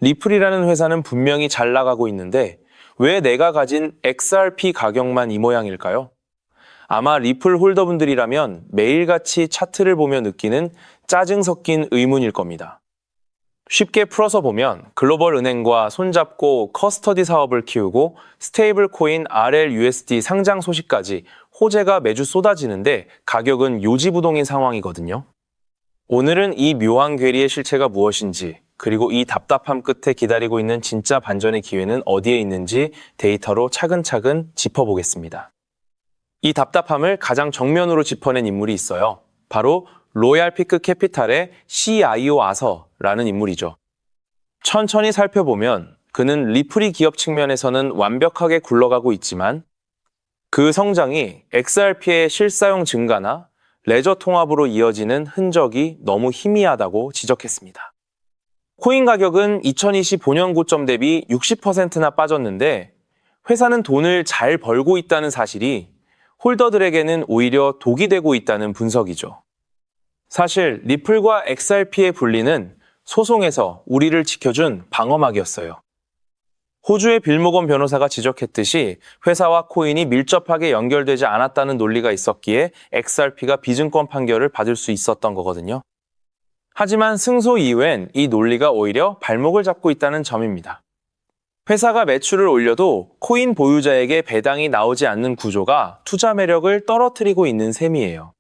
리플이라는 회사는 분명히 잘 나가고 있는데 왜 내가 가진 XRP 가격만 이 모양일까요? 아마 리플 홀더분들이라면 매일같이 차트를 보며 느끼는 짜증 섞인 의문일 겁니다. 쉽게 풀어서 보면 글로벌 은행과 손잡고 커스터디 사업을 키우고 스테이블 코인 RLUSD 상장 소식까지 호재가 매주 쏟아지는데 가격은 요지부동인 상황이거든요. 오늘은 이 묘한 괴리의 실체가 무엇인지, 그리고 이 답답함 끝에 기다리고 있는 진짜 반전의 기회는 어디에 있는지 데이터로 차근차근 짚어보겠습니다. 이 답답함을 가장 정면으로 짚어낸 인물이 있어요. 바로 로얄피크 캐피탈의 CIO 아서라는 인물이죠. 천천히 살펴보면 그는 리플이 기업 측면에서는 완벽하게 굴러가고 있지만 그 성장이 XRP의 실사용 증가나 레저 통합으로 이어지는 흔적이 너무 희미하다고 지적했습니다. 코인 가격은 2025년 고점 대비 60%나 빠졌는데 회사는 돈을 잘 벌고 있다는 사실이 홀더들에게는 오히려 독이 되고 있다는 분석이죠. 사실 리플과 XRP의 분리는 소송에서 우리를 지켜준 방어막이었어요. 호주의 빌모건 변호사가 지적했듯이 회사와 코인이 밀접하게 연결되지 않았다는 논리가 있었기에 XRP가 비증권 판결을 받을 수 있었던 거거든요. 하지만 승소 이후엔 이 논리가 오히려 발목을 잡고 있다는 점입니다. 회사가 매출을 올려도 코인 보유자에게 배당이 나오지 않는 구조가 투자 매력을 떨어뜨리고 있는 셈이에요.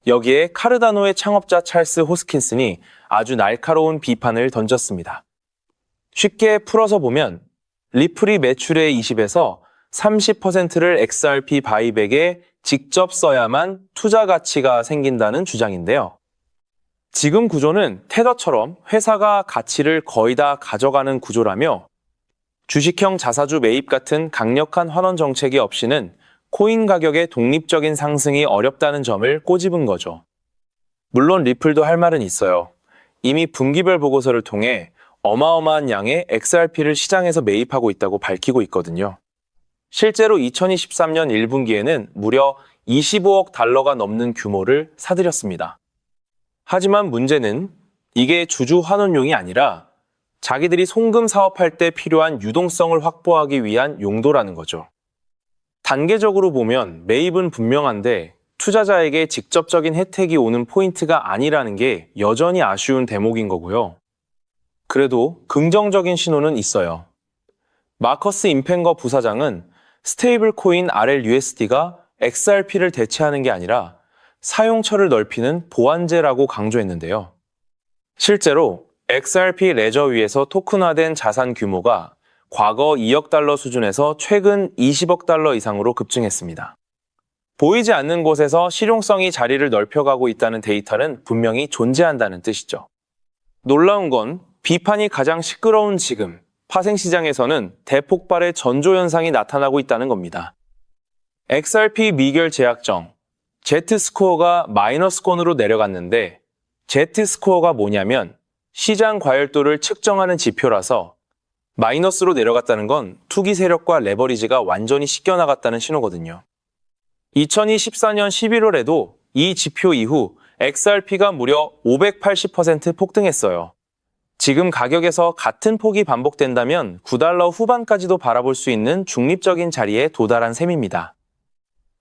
여기에 카르다노의 창업자 찰스 호스킨슨이 아주 날카로운 비판을 던졌습니다. 쉽게 풀어서 보면 리플이 매출의 20에서 30%를 XRP 바이백에 직접 써야만 투자 가치가 생긴다는 주장인데요. 지금 구조는 테더처럼 회사가 가치를 거의 다 가져가는 구조라며 주식형 자사주 매입 같은 강력한 환원 정책이 없이는 코인 가격의 독립적인 상승이 어렵다는 점을 꼬집은 거죠. 물론 리플도 할 말은 있어요. 이미 분기별 보고서를 통해 어마어마한 양의 XRP를 시장에서 매입하고 있다고 밝히고 있거든요. 실제로 2023년 1분기에는 무려 25억 달러가 넘는 규모를 사들였습니다. 하지만 문제는 이게 주주 환원용이 아니라 자기들이 송금 사업할 때 필요한 유동성을 확보하기 위한 용도라는 거죠. 단계적으로 보면 매입은 분명한데 투자자에게 직접적인 혜택이 오는 포인트가 아니라는 게 여전히 아쉬운 대목인 거고요. 그래도 긍정적인 신호는 있어요. 마커스 임펜거 부사장은 스테이블 코인 RLUSD가 XRP를 대체하는 게 아니라 사용처를 넓히는 보완제라고 강조했는데요. 실제로 XRP 레저 위에서 토큰화된 자산 규모가 과거 2억 달러 수준에서 최근 20억 달러 이상으로 급증했습니다. 보이지 않는 곳에서 실용성이 자리를 넓혀가고 있다는 데이터는 분명히 존재한다는 뜻이죠. 놀라운 건 비판이 가장 시끄러운 지금 파생시장에서는 대폭발의 전조현상이 나타나고 있다는 겁니다. XRP 미결 제약정, Z스코어가 마이너스권으로 내려갔는데 Z스코어가 뭐냐면 시장 과열도를 측정하는 지표라서 마이너스로 내려갔다는 건 투기 세력과 레버리지가 완전히 씻겨나갔다는 신호거든요. 2024년 11월에도 이 지표 이후 XRP가 무려 580% 폭등했어요. 지금 가격에서 같은 폭이 반복된다면 9달러 후반까지도 바라볼 수 있는 중립적인 자리에 도달한 셈입니다.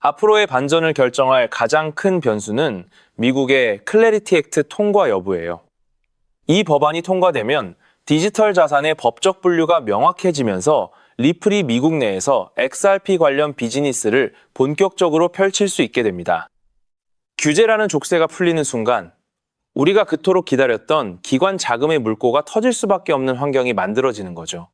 앞으로의 반전을 결정할 가장 큰 변수는 미국의 클래리티 액트 통과 여부예요. 이 법안이 통과되면 디지털 자산의 법적 분류가 명확해지면서 리플이 미국 내에서 XRP 관련 비즈니스를 본격적으로 펼칠 수 있게 됩니다. 규제라는 족쇄가 풀리는 순간 우리가 그토록 기다렸던 기관 자금의 물꼬가 터질 수밖에 없는 환경이 만들어지는 거죠.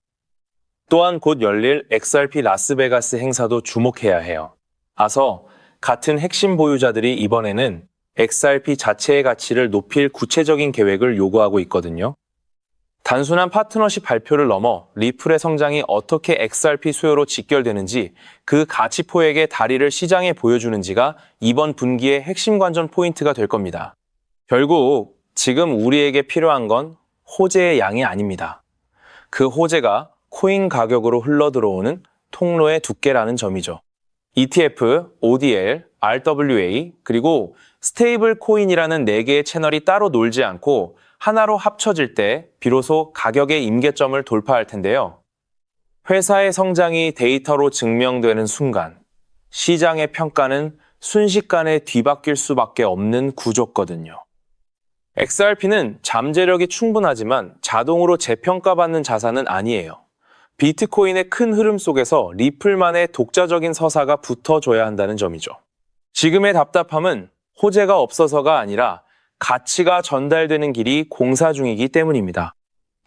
또한 곧 열릴 XRP 라스베가스 행사도 주목해야 해요. 아서 같은 핵심 보유자들이 이번에는 XRP 자체의 가치를 높일 구체적인 계획을 요구하고 있거든요. 단순한 파트너십 발표를 넘어 리플의 성장이 어떻게 XRP 수요로 직결되는지 그 가치포획의 다리를 시장에 보여주는지가 이번 분기의 핵심 관전 포인트가 될 겁니다. 결국 지금 우리에게 필요한 건 호재의 양이 아닙니다. 그 호재가 코인 가격으로 흘러들어오는 통로의 두께라는 점이죠. ETF, ODL, RWA, 그리고 스테이블 코인이라는 4개의 채널이 따로 놀지 않고 하나로 합쳐질 때 비로소 가격의 임계점을 돌파할 텐데요. 회사의 성장이 데이터로 증명되는 순간 시장의 평가는 순식간에 뒤바뀔 수밖에 없는 구조거든요. XRP는 잠재력이 충분하지만 자동으로 재평가받는 자산은 아니에요. 비트코인의 큰 흐름 속에서 리플만의 독자적인 서사가 붙어줘야 한다는 점이죠. 지금의 답답함은 호재가 없어서가 아니라 가치가 전달되는 길이 공사 중이기 때문입니다.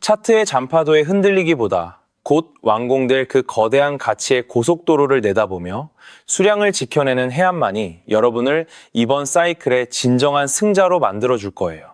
차트의 잔파도에 흔들리기보다 곧 완공될 그 거대한 가치의 고속도로를 내다보며 수량을 지켜내는 해안만이 여러분을 이번 사이클의 진정한 승자로 만들어줄 거예요.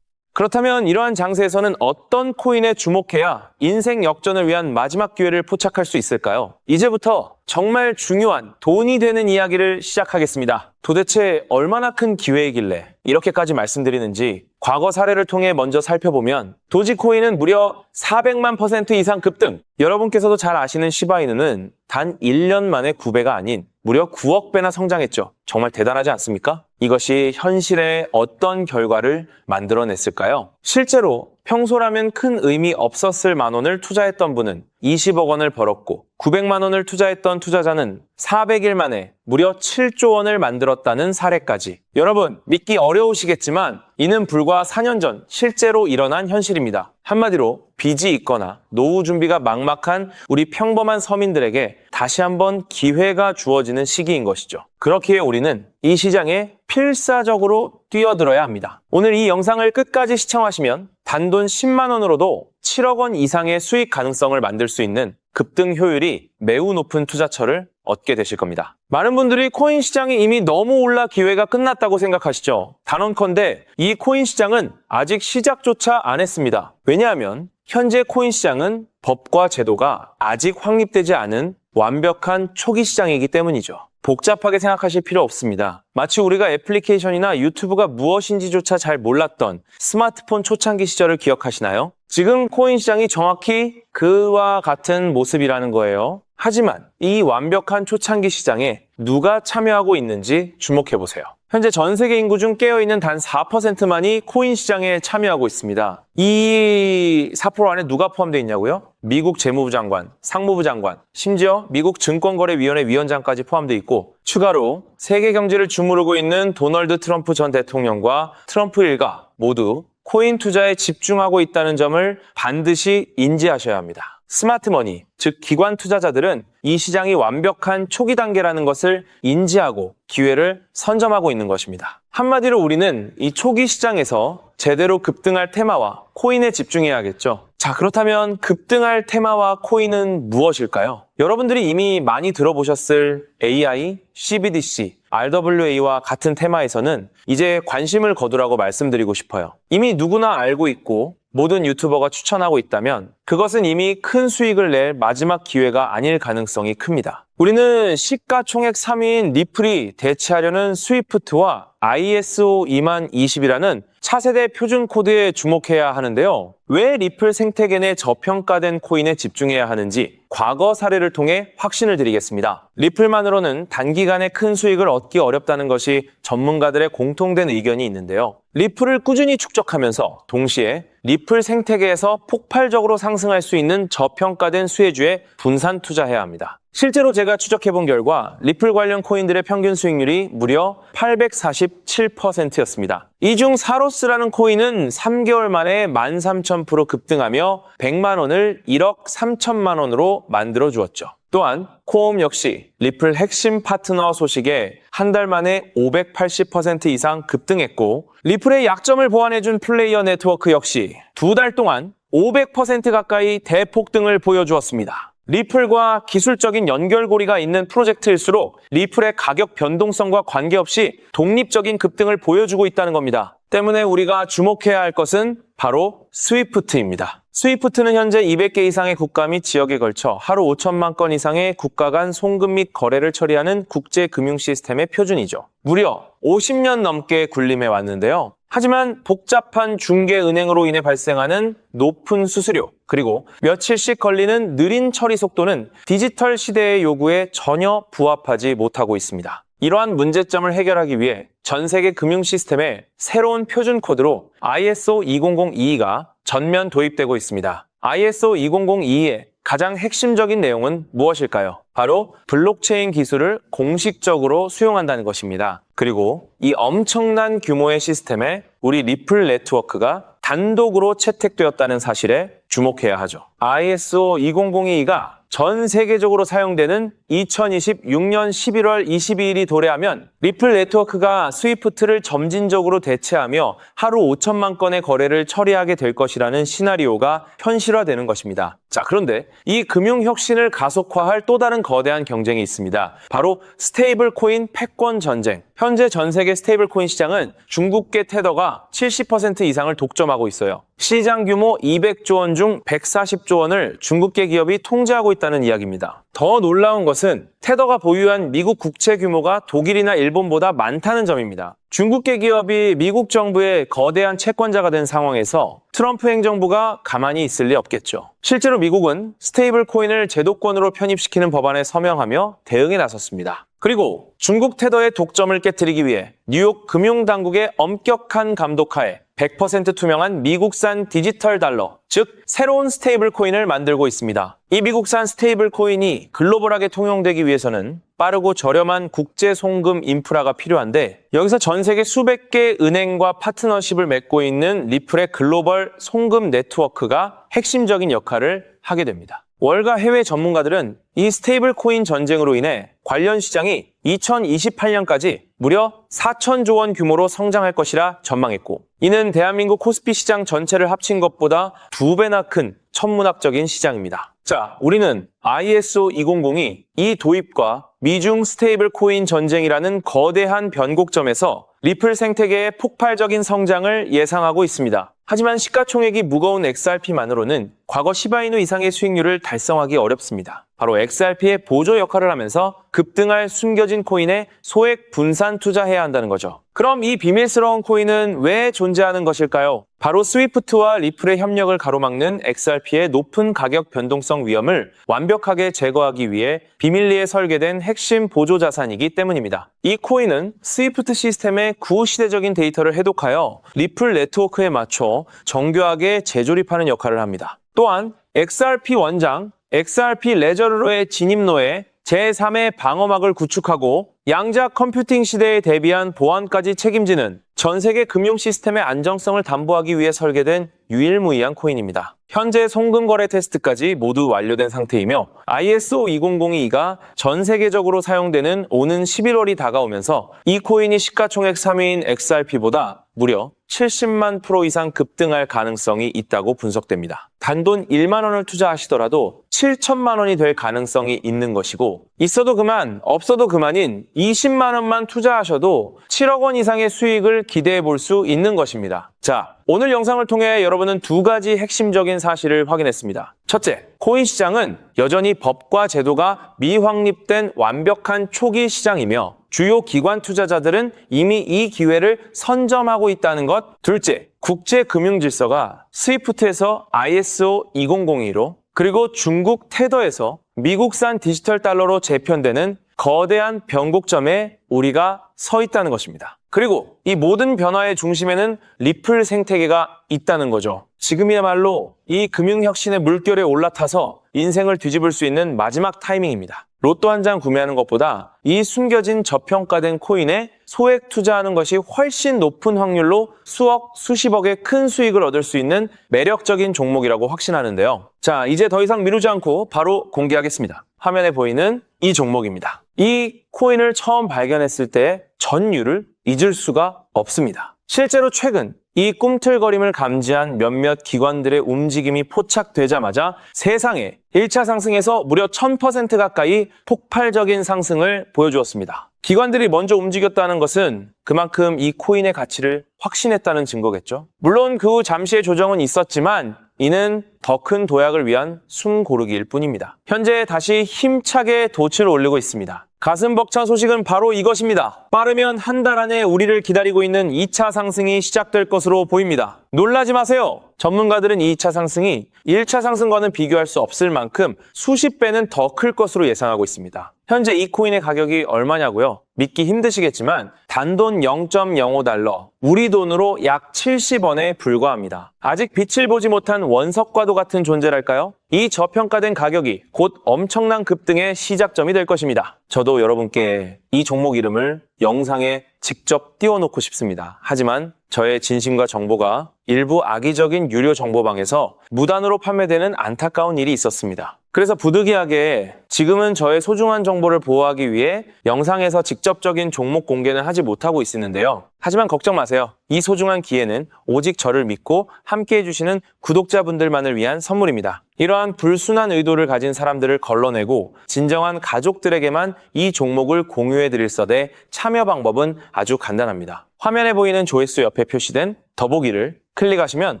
그렇다면 이러한 장세에서는 어떤 코인에 주목해야 인생 역전을 위한 마지막 기회를 포착할 수 있을까요? 이제부터 정말 중요한 돈이 되는 이야기를 시작하겠습니다. 도대체 얼마나 큰 기회이길래 이렇게까지 말씀드리는지 과거 사례를 통해 먼저 살펴보면 도지코인은 무려 400만 % 이상 급등! 여러분께서도 잘 아시는 시바이누는 단 1년 만에 9배가 아닌 무려 9억 배나 성장했죠. 정말 대단하지 않습니까? 이것이 현실에 어떤 결과를 만들어냈을까요? 실제로 평소라면 큰 의미 없었을 만 원을 투자했던 분은 20억 원을 벌었고 900만 원을 투자했던 투자자는 400일 만에 무려 7조 원을 만들었다는 사례까지. 여러분, 믿기 어려우시겠지만 이는 불과 4년 전 실제로 일어난 현실입니다. 한마디로 빚이 있거나 노후 준비가 막막한 우리 평범한 서민들에게 다시 한번 기회가 주어지는 시기인 것이죠. 그렇기에 우리는 이 시장에 필사적으로 뛰어들어야 합니다. 오늘 이 영상을 끝까지 시청하시면 단돈 10만 원으로도 7억 원 이상의 수익 가능성을 만들 수 있는 급등 효율이 매우 높은 투자처를 얻게 되실 겁니다. 많은 분들이 코인 시장이 이미 너무 올라 기회가 끝났다고 생각하시죠? 단언컨대 이 코인 시장은 아직 시작조차 안 했습니다. 왜냐하면 현재 코인 시장은 법과 제도가 아직 확립되지 않은 완벽한 초기 시장이기 때문이죠. 복잡하게 생각하실 필요 없습니다. 마치 우리가 애플리케이션이나 유튜브가 무엇인지조차 잘 몰랐던 스마트폰 초창기 시절을 기억하시나요? 지금 코인 시장이 정확히 그와 같은 모습이라는 거예요. 하지만 이 완벽한 초창기 시장에 누가 참여하고 있는지 주목해보세요. 현재 전 세계 인구 중 깨어있는 단 4%만이 코인 시장에 참여하고 있습니다. 이 4% 안에 누가 포함되어 있냐고요? 미국 재무부 장관, 상무부 장관, 심지어 미국 증권거래위원회 위원장까지 포함되어 있고 추가로 세계 경제를 주무르고 있는 도널드 트럼프 전 대통령과 트럼프 일가 모두 코인 투자에 집중하고 있다는 점을 반드시 인지하셔야 합니다. 스마트머니, 즉 기관 투자자들은 이 시장이 완벽한 초기 단계라는 것을 인지하고 기회를 선점하고 있는 것입니다. 한마디로 우리는 이 초기 시장에서 제대로 급등할 테마와 코인에 집중해야겠죠. 자, 그렇다면 급등할 테마와 코인은 무엇일까요? 여러분들이 이미 많이 들어보셨을 AI, CBDC, RWA와 같은 테마에서는 이제 관심을 거두라고 말씀드리고 싶어요. 이미 누구나 알고 있고 모든 유튜버가 추천하고 있다면 그것은 이미 큰 수익을 낼 마지막 기회가 아닐 가능성이 큽니다. 우리는 시가총액 3위인 리플이 대체하려는 스위프트와 ISO 20020이라는 차세대 표준 코드에 주목해야 하는데요. 왜 리플 생태계 내 저평가된 코인에 집중해야 하는지 과거 사례를 통해 확신을 드리겠습니다. 리플만으로는 단기간에 큰 수익을 얻기 어렵다는 것이 전문가들의 공통된 의견이 있는데요. 리플을 꾸준히 축적하면서 동시에 리플 생태계에서 폭발적으로 상승할 수 있는 저평가된 수혜주에 분산 투자해야 합니다. 실제로 제가 추적해본 결과 리플 관련 코인들의 평균 수익률이 무려 847%였습니다. 이 중 사로스라는 코인은 3개월 만에 13,000% 급등하며 100만 원을 1억 3천만 원으로 만들어 주었죠. 또한 코옴 역시 리플 핵심 파트너 소식에 한 달 만에 580% 이상 급등했고 리플의 약점을 보완해준 플레이어 네트워크 역시 두 달 동안 500% 가까이 대폭등을 보여주었습니다. 리플과 기술적인 연결고리가 있는 프로젝트일수록 리플의 가격 변동성과 관계없이 독립적인 급등을 보여주고 있다는 겁니다. 때문에 우리가 주목해야 할 것은 바로 스위프트입니다. 스위프트는 현재 200개 이상의 국가 및 지역에 걸쳐 하루 5천만 건 이상의 국가 간 송금 및 거래를 처리하는 국제 금융 시스템의 표준이죠. 무려 50년 넘게 군림해 왔는데요. 하지만 복잡한 중개은행으로 인해 발생하는 높은 수수료, 그리고 며칠씩 걸리는 느린 처리 속도는 디지털 시대의 요구에 전혀 부합하지 못하고 있습니다. 이러한 문제점을 해결하기 위해 전 세계 금융 시스템에 새로운 표준 코드로 ISO 20022가 전면 도입되고 있습니다. ISO 20022의 가장 핵심적인 내용은 무엇일까요? 바로 블록체인 기술을 공식적으로 수용한다는 것입니다. 그리고 이 엄청난 규모의 시스템에 우리 리플 네트워크가 단독으로 채택되었다는 사실에 주목해야 하죠. ISO 20022가 전 세계적으로 사용되는 2026년 11월 22일이 도래하면 리플 네트워크가 스위프트를 점진적으로 대체하며 하루 5천만 건의 거래를 처리하게 될 것이라는 시나리오가 현실화되는 것입니다. 자, 그런데 이 금융 혁신을 가속화할 또 다른 거대한 경쟁이 있습니다. 바로 스테이블 코인 패권 전쟁. 현재 전 세계 스테이블 코인 시장은 중국계 테더가 70% 이상을 독점하고 있어요. 시장 규모 200조 원 중 140조 원을 중국계 기업이 통제하고 있다는 이야기입니다. 더 놀라운 것은 테더가 보유한 미국 국채 규모가 독일이나 일본보다 많다는 점입니다. 중국계 기업이 미국 정부의 거대한 채권자가 된 상황에서 트럼프 행정부가 가만히 있을 리 없겠죠. 실제로 미국은 스테이블 코인을 제도권으로 편입시키는 법안에 서명하며 대응에 나섰습니다. 그리고 중국 테더의 독점을 깨뜨리기 위해 뉴욕 금융당국의 엄격한 감독하에 100% 투명한 미국산 디지털 달러, 즉 새로운 스테이블 코인을 만들고 있습니다. 이 미국산 스테이블 코인이 글로벌하게 통용되기 위해서는 빠르고 저렴한 국제 송금 인프라가 필요한데 여기서 전 세계 수백 개 은행과 파트너십을 맺고 있는 리플의 글로벌 송금 네트워크가 핵심적인 역할을 하게 됩니다. 월가 해외 전문가들은 이 스테이블 코인 전쟁으로 인해 관련 시장이 2028년까지 무려 4천조 원 규모로 성장할 것이라 전망했고, 이는 대한민국 코스피 시장 전체를 합친 것보다 2배나 큰 천문학적인 시장입니다. 자, 우리는 ISO 200이 이 도입과 미중 스테이블 코인 전쟁이라는 거대한 변곡점에서 리플 생태계의 폭발적인 성장을 예상하고 있습니다. 하지만 시가총액이 무거운 XRP만으로는 과거 시바이누 이상의 수익률을 달성하기 어렵습니다. 바로 XRP의 보조 역할을 하면서 급등할 숨겨진 코인에 소액 분산 투자해야 한다는 거죠. 그럼 이 비밀스러운 코인은 왜 존재하는 것일까요? 바로 스위프트와 리플의 협력을 가로막는 XRP의 높은 가격 변동성 위험을 완벽하게 제거하기 위해 비밀리에 설계된 핵심 보조 자산이기 때문입니다. 이 코인은 스위프트 시스템의 구시대적인 데이터를 해독하여 리플 네트워크에 맞춰 정교하게 재조립하는 역할을 합니다. 또한 XRP 원장, XRP 레저러의 진입로에 제3의 방어막을 구축하고 양자 컴퓨팅 시대에 대비한 보안까지 책임지는 전 세계 금융 시스템의 안정성을 담보하기 위해 설계된 유일무이한 코인입니다. 현재 송금 거래 테스트까지 모두 완료된 상태이며 ISO 20022가 전 세계적으로 사용되는 오는 11월이 다가오면서 이 코인이 시가총액 3위인 XRP보다 무려 70만 프로 이상 급등할 가능성이 있다고 분석됩니다. 단돈 1만 원을 투자하시더라도 7천만 원이 될 가능성이 있는 것이고, 있어도 그만, 없어도 그만인 20만 원만 투자하셔도 7억 원 이상의 수익을 기대해 볼 수 있는 것입니다. 자, 오늘 영상을 통해 여러분은 두 가지 핵심적인 사실을 확인했습니다. 첫째, 코인 시장은 여전히 법과 제도가 미확립된 완벽한 초기 시장이며 주요 기관 투자자들은 이미 이 기회를 선점하고 있다는 것. 둘째, 국제 금융 질서가 스위프트에서 ISO 2002로 그리고 중국 테더에서 미국산 디지털 달러로 재편되는 거대한 변곡점에 우리가 서 있다는 것입니다. 그리고 이 모든 변화의 중심에는 리플 생태계가 있다는 거죠. 지금이야말로 이 금융혁신의 물결에 올라타서 인생을 뒤집을 수 있는 마지막 타이밍입니다. 로또 한 장 구매하는 것보다 이 숨겨진 저평가된 코인에 소액 투자하는 것이 훨씬 높은 확률로 수억, 수십억의 큰 수익을 얻을 수 있는 매력적인 종목이라고 확신하는데요. 자, 이제 더 이상 미루지 않고 바로 공개하겠습니다. 화면에 보이는 이 종목입니다. 이 코인을 처음 발견했을 때 전율을 잊을 수가 없습니다. 실제로 최근 이 꿈틀거림을 감지한 몇몇 기관들의 움직임이 포착되자마자 세상에 1차 상승에서 무려 1000% 가까이 폭발적인 상승을 보여주었습니다. 기관들이 먼저 움직였다는 것은 그만큼 이 코인의 가치를 확신했다는 증거겠죠. 물론 그 후 잠시의 조정은 있었지만 이는 더 큰 도약을 위한 숨고르기일 뿐입니다. 현재 다시 힘차게 돛을 올리고 있습니다. 가슴 벅찬 소식은 바로 이것입니다. 빠르면 한 달 안에 우리를 기다리고 있는 2차 상승이 시작될 것으로 보입니다. 놀라지 마세요. 전문가들은 2차 상승이 1차 상승과는 비교할 수 없을 만큼 수십 배는 더 클 것으로 예상하고 있습니다. 현재 이 코인의 가격이 얼마냐고요? 믿기 힘드시겠지만 단돈 0.05달러, 우리 돈으로 약 70원에 불과합니다. 아직 빛을 보지 못한 원석과도 같은 존재랄까요? 이 저평가된 가격이 곧 엄청난 급등의 시작점이 될 것입니다. 저도 여러분께 이 종목 이름을 영상에 직접 띄워놓고 싶습니다. 하지만 저의 진심과 정보가 일부 악의적인 유료 정보방에서 무단으로 판매되는 안타까운 일이 있었습니다. 그래서 부득이하게 지금은 저의 소중한 정보를 보호하기 위해 영상에서 직접적인 종목 공개는 하지 못하고 있었는데요. 하지만 걱정 마세요. 이 소중한 기회는 오직 저를 믿고 함께 해주시는 구독자분들만을 위한 선물입니다. 이러한 불순한 의도를 가진 사람들을 걸러내고 진정한 가족들에게만 이 종목을 공유해드릴 서대 참여 방법은 아주 간단합니다. 화면에 보이는 조회수 옆에 표시된 더보기를 클릭하시면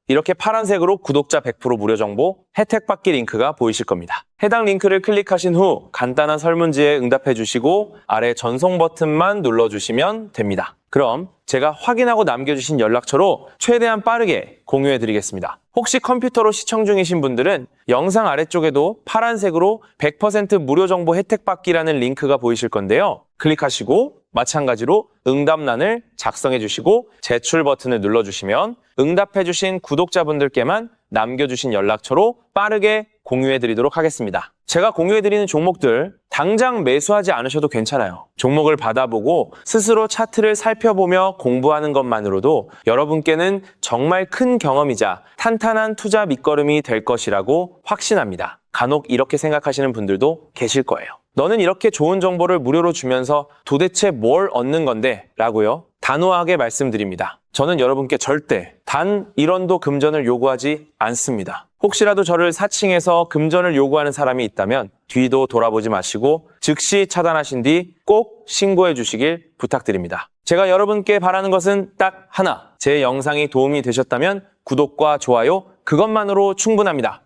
이렇게 파란색으로 구독자 100% 무료 정보 혜택 받기 링크가 보이실 겁니다. 해당 링크를 클릭하신 후 간단한 설문지에 응답해 주시고 아래 전송 버튼만 눌러주시면 됩니다. 그럼 제가 확인하고 남겨주신 연락처로 최대한 빠르게 공유해 드리겠습니다. 혹시 컴퓨터로 시청 중이신 분들은 영상 아래쪽에도 파란색으로 100% 무료 정보 혜택 받기라는 링크가 보이실 건데요. 클릭하시고 마찬가지로 응답란을 작성해 주시고 제출 버튼을 눌러주시면 응답해 주신 구독자분들께만 남겨주신 연락처로 빠르게 공유해 드리도록 하겠습니다. 제가 공유해 드리는 종목들 당장 매수하지 않으셔도 괜찮아요. 종목을 받아보고 스스로 차트를 살펴보며 공부하는 것만으로도 여러분께는 정말 큰 경험이자 탄탄한 투자 밑거름이 될 것이라고 확신합니다. 간혹 이렇게 생각하시는 분들도 계실 거예요. 너는 이렇게 좋은 정보를 무료로 주면서 도대체 뭘 얻는 건데? 라고요. 단호하게 말씀드립니다. 저는 여러분께 절대 단 1원도 금전을 요구하지 않습니다. 혹시라도 저를 사칭해서 금전을 요구하는 사람이 있다면 뒤도 돌아보지 마시고 즉시 차단하신 뒤 꼭 신고해 주시길 부탁드립니다. 제가 여러분께 바라는 것은 딱 하나. 제 영상이 도움이 되셨다면 구독과 좋아요 그것만으로 충분합니다.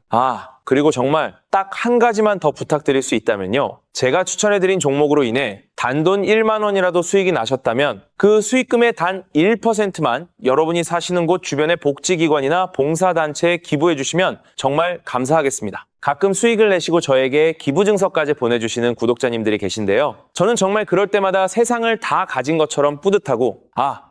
그리고 정말 딱 한 가지만 더 부탁드릴 수 있다면요. 제가 추천해드린 종목으로 인해 단돈 1만 원이라도 수익이 나셨다면 그 수익금의 단 1%만 여러분이 사시는 곳 주변의 복지기관이나 봉사단체에 기부해 주시면 정말 감사하겠습니다. 가끔 수익을 내시고 저에게 기부증서까지 보내주시는 구독자님들이 계신데요. 저는 정말 그럴 때마다 세상을 다 가진 것처럼 뿌듯하고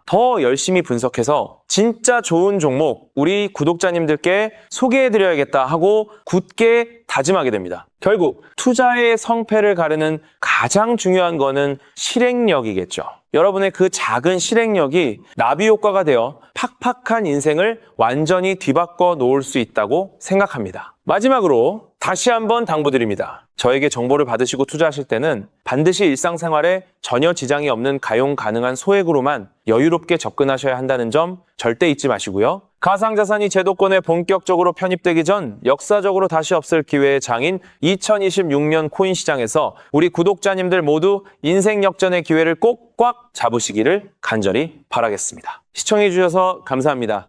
더 열심히 분석해서 진짜 좋은 종목 우리 구독자님들께 소개해드려야겠다 하고 굳게 다짐하게 됩니다. 결국 투자의 성패를 가르는 가장 중요한 거는 실행력이겠죠. 여러분의 그 작은 실행력이 나비 효과가 되어 팍팍한 인생을 완전히 뒤바꿔 놓을 수 있다고 생각합니다. 마지막으로 다시 한번 당부드립니다. 저에게 정보를 받으시고 투자하실 때는 반드시 일상생활에 전혀 지장이 없는 가용 가능한 소액으로만 여유롭게 접근하셔야 한다는 점 절대 잊지 마시고요. 가상자산이 제도권에 본격적으로 편입되기 전 역사적으로 다시 없을 기회의 장인 2026년 코인 시장에서 우리 구독자님들 모두 인생 역전의 기회를 꼭 꽉 잡으시기를 간절히 바라겠습니다. 시청해 주셔서 감사합니다.